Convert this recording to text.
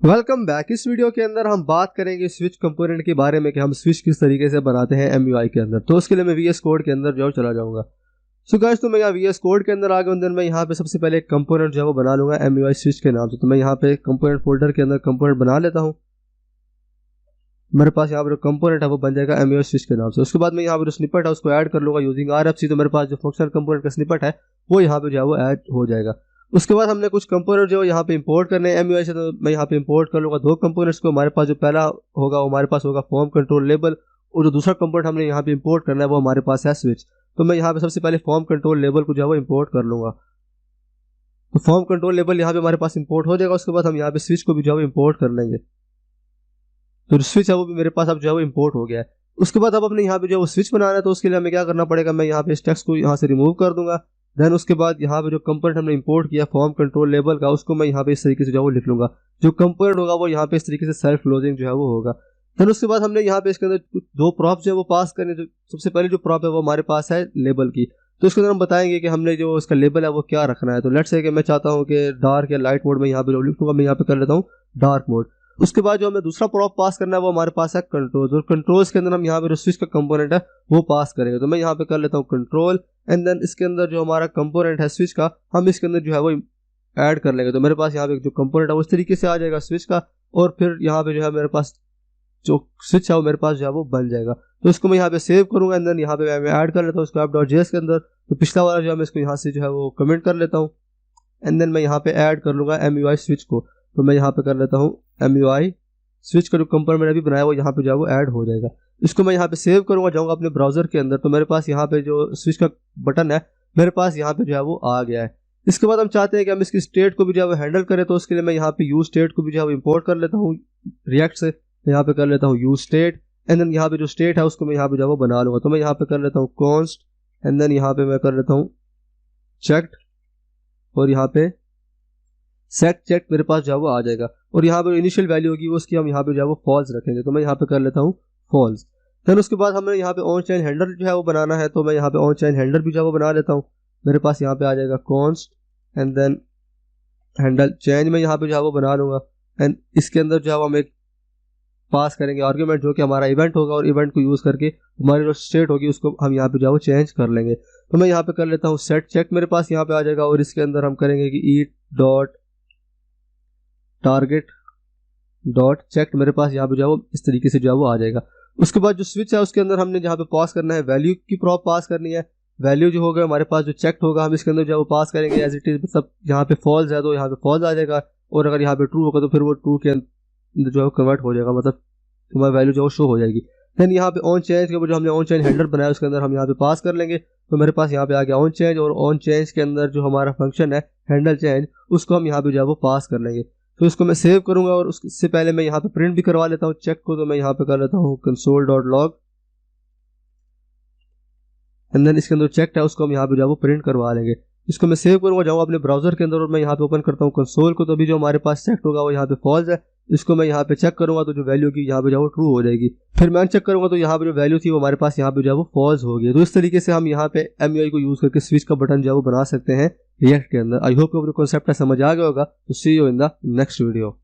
Welcome back. इस video के अंदर हम बात करेंगे स्विच कंपोनेंट के बारे में कि हम स्विच किस तरीके से बनाते हैं एमयूआई के अंदर। तो उसके लिए मैं वीएस कोड के अंदर जो चला जाऊंगा। सो गाइस, तो मैं यहाँ वीएस कोड के अंदर आ गया। मैं यहाँ पे सबसे पहले एक कंपोनेंट जो है वो बना लूंगा एमयूआई स्विच के नाम से। तो मैं यहाँ पे कंपोनेंट फोल्डर के अंदर कंपोनेंट बना लेता हूँ। मेरे पास यहाँ पर जो कंपोनेंट है वो बन जाएगा एमयूआई स्विच के नाम से। उसके बाद मैं यहाँ पर जो स्निपेट है उसको ऐड कर लूंगा यूजिंग आरएफसी। तो मेरे पास जो फंक्शनल कंपोनेंट का स्निपेट है वो यहाँ पे जो है वो ऐड हो जाएगा। उसके बाद हमने कुछ कंपोनेंट जो यहाँ पे इंपोर्ट करने हैं एमयूआई से। तो मैं यहाँ पे इंपोर्ट कर लूंगा दो कंपोनेंट्स को। हमारे पास जो पहला होगा वो हमारे पास होगा फॉर्म कंट्रोल लेबल, और जो दूसरा कंपोनेंट हमने यहाँ पे इंपोर्ट करना है वो हमारे पास है स्विच। तो मैं यहाँ पे सबसे पहले फॉर्म कंट्रोल लेबल को जो है वो इंपोर्ट कर लूंगा। तो फॉर्म कंट्रोल लेबल यहाँ पे हमारे पास इंपोर्ट हो जाएगा। उसके बाद हम यहाँ पे स्विच को भी जो है इंपोर्ट कर लेंगे। तो स्विच है वो भी मेरे पास अब जो है वो इंपोर्ट हो गया है। उसके बाद अब अपने यहाँ पे जो वो स्विच बनाना है तो उसके लिए हमें क्या करना पड़ेगा, मैं यहाँ पे इस टेक्स्ट को यहाँ से रिमूव कर दूंगा। देन उसके बाद यहाँ पे जो कंपोनेंट हमने इंपोर्ट किया फॉर्म कंट्रोल लेबल का, उसको मैं यहाँ पे इस तरीके से जो है वो लिख लूंगा। जो कंपोनेंट होगा वो यहाँ पे इस तरीके से सेल्फ क्लोजिंग जो है वो होगा। देन उसके बाद हमने यहाँ पे इसके अंदर दो प्रॉप जो है वो पास करने। जो सबसे पहले जो प्रॉप है वो हमारे पास है लेबल की। तो इसके अंदर हम बताएंगे कि हमने जो उसका लेबल है वो क्या रखना है। तो लेट्स से कि मैं चाहता हूँ कि डार्क या लाइट मोड में यहाँ पे जो लिखूंगा मैं यहाँ पे कर लेता हूँ डार्क मोड। उसके बाद जो हमें दूसरा प्रॉप पास करना है वो हमारे पास है कंट्रोल। और कंट्रोल्स के अंदर हम यहाँ पे जो स्विच का कंपोनेंट है वो पास करेंगे। तो मैं यहाँ पे कर लेता हूँ कंट्रोल, एंड देन इसके अंदर जो हमारा कंपोनेंट है स्विच का हम इसके अंदर जो है वो ऐड कर लेंगे। तो मेरे पास यहाँ पे जो कंपोनेंट है वो इस तरीके से आ जाएगा स्विच का, और फिर यहाँ पे जो है मेरे पास जो स्विच है वो मेरे पास जो है वो बन जाएगा। तो इसको मैं यहाँ पे सेव करूंगा, एंड देन यहाँ पे मैं ऐड कर लेता हूँ इसको app.js के अंदर। तो पिछला वाला जो है मैं इसको यहाँ से जो है वो कमेंट कर लेता हूँ, एंड देन मैं यहाँ पे ऐड कर लूंगा एमयूआई स्विच को। तो मैं यहाँ पे कर लेता हूँ एमयूआई स्विच का जो कंपोनेंट मैंने अभी बनाया वो यहाँ पे जो है वो ऐड हो जाएगा। इसको मैं यहाँ पे सेव करूंगा, जाऊंगा अपने ब्राउजर के अंदर। तो मेरे पास यहाँ पे जो स्विच का बटन है मेरे पास यहाँ पे जो है वो आ गया है। इसके बाद हम चाहते हैं कि हम इसकी स्टेट को भी जो है वो हैंडल करें। तो उसके लिए मैं यहाँ पे यूज स्टेट को भी जो है वो इंपोर्ट कर लेता हूँ रिएक्ट से। यहाँ पे कर लेता हूँ यूज स्टेट, एंड देन यहाँ पे जो स्टेट है उसको मैं यहाँ पे जो है वो बना लूंगा। तो मैं यहाँ पे कर लेता हूँ कॉन्स्ट, एंड देन यहाँ पे मैं कर लेता हूँ चेक्ड, और यहाँ पे सेट चेक मेरे पास जो है वो आ जाएगा। और यहाँ पे इनिशियल वैल्यू होगी वो उसकी हम यहाँ पे जो है वो फॉल्स रखेंगे। तो मैं यहाँ पे कर लेता हूँ फॉल्स। देन उसके बाद हमें यहाँ पे ऑन चेंज हैंडल जो है वो बनाना है। तो मैं यहाँ पे ऑन चेंज हैंडल भी जो है वो बना लेता हूँ। मेरे पास यहाँ पे आ जाएगा const, and then handle change में यहाँ पे जो है वो बना लूंगा। एंड इसके अंदर जो है हम एक पास करेंगे आर्ग्यूमेंट जो कि हमारा इवेंट होगा, और इवेंट को यूज करके हमारी जो स्टेट होगी उसको हम यहाँ पे जो है वो चेंज कर लेंगे। तो मैं यहाँ पे कर लेता हूँ सेट चेक, मेरे पास यहाँ पे आ जाएगा। और इसके अंदर हम करेंगे कि e dot target dot check मेरे पास यहाँ पे जो है वो इस तरीके से जो है वो आ जाएगा। उसके बाद जो स्विच है उसके अंदर हमने जहाँ पे पास करना है वैल्यू की प्रॉप पास करनी है। वैल्यू जो होगा हमारे पास जो चेक होगा हम इसके अंदर जो है वो पास करेंगे एज इट इज। मतलब यहाँ पे फॉल्स है तो यहाँ पे फॉल्स आ जाएगा, और अगर यहाँ पे ट्रू होगा तो फिर वो ट्रू के अंदर जो है कन्वर्ट हो जाएगा, मतलब हमारी वैल्यू जो है शो हो जाएगी। देन यहाँ पे ऑन चेंज के जो हमने ऑन चेंज हैंडल बनाया उसके अंदर हम यहाँ पे पास कर लेंगे। तो मेरे पास यहाँ पे आ गया ऑन चेंज, और ऑन चेंज के अंदर जो हमारा फंक्शन है हैंडल चेंज उसको हम यहाँ पे जो है वो पास कर लेंगे। तो इसको मैं सेव करूंगा, और उससे पहले मैं यहाँ पे प्रिंट भी करवा लेता हूँ चेक को। तो मैं यहाँ पे कर लेता हूँ console.log, एंड देन इसके अंदर चेक है उसको हम यहाँ पे जो है वो प्रिंट करवा लेंगे। इसको मैं सेव करूंगा, जाऊँगा अपने ब्राउजर के अंदर, और मैं यहाँ पे ओपन करता हूँ कंसोल को। तो अभी जो हमारे पास चेक होगा वो यहाँ पे फॉल्स है। इसको मैं यहाँ पे चेक करूंगा तो जो वैल्यू की यहाँ पे जो है वो ट्रू हो जाएगी। फिर मैं चेक करूंगा तो यहाँ पे जो वैल्यू थी वो हमारे पास यहाँ पे जो है वो फॉल्स हो गई। तो इस तरीके से हम यहाँ पे एमयूआई को यूज करके स्विच का बटन जो है वो बना सकते हैं रिएक्ट के अंदर। आई होप आपको कॉन्सेप्ट समझ आ गया होगा। तो see you in the next video.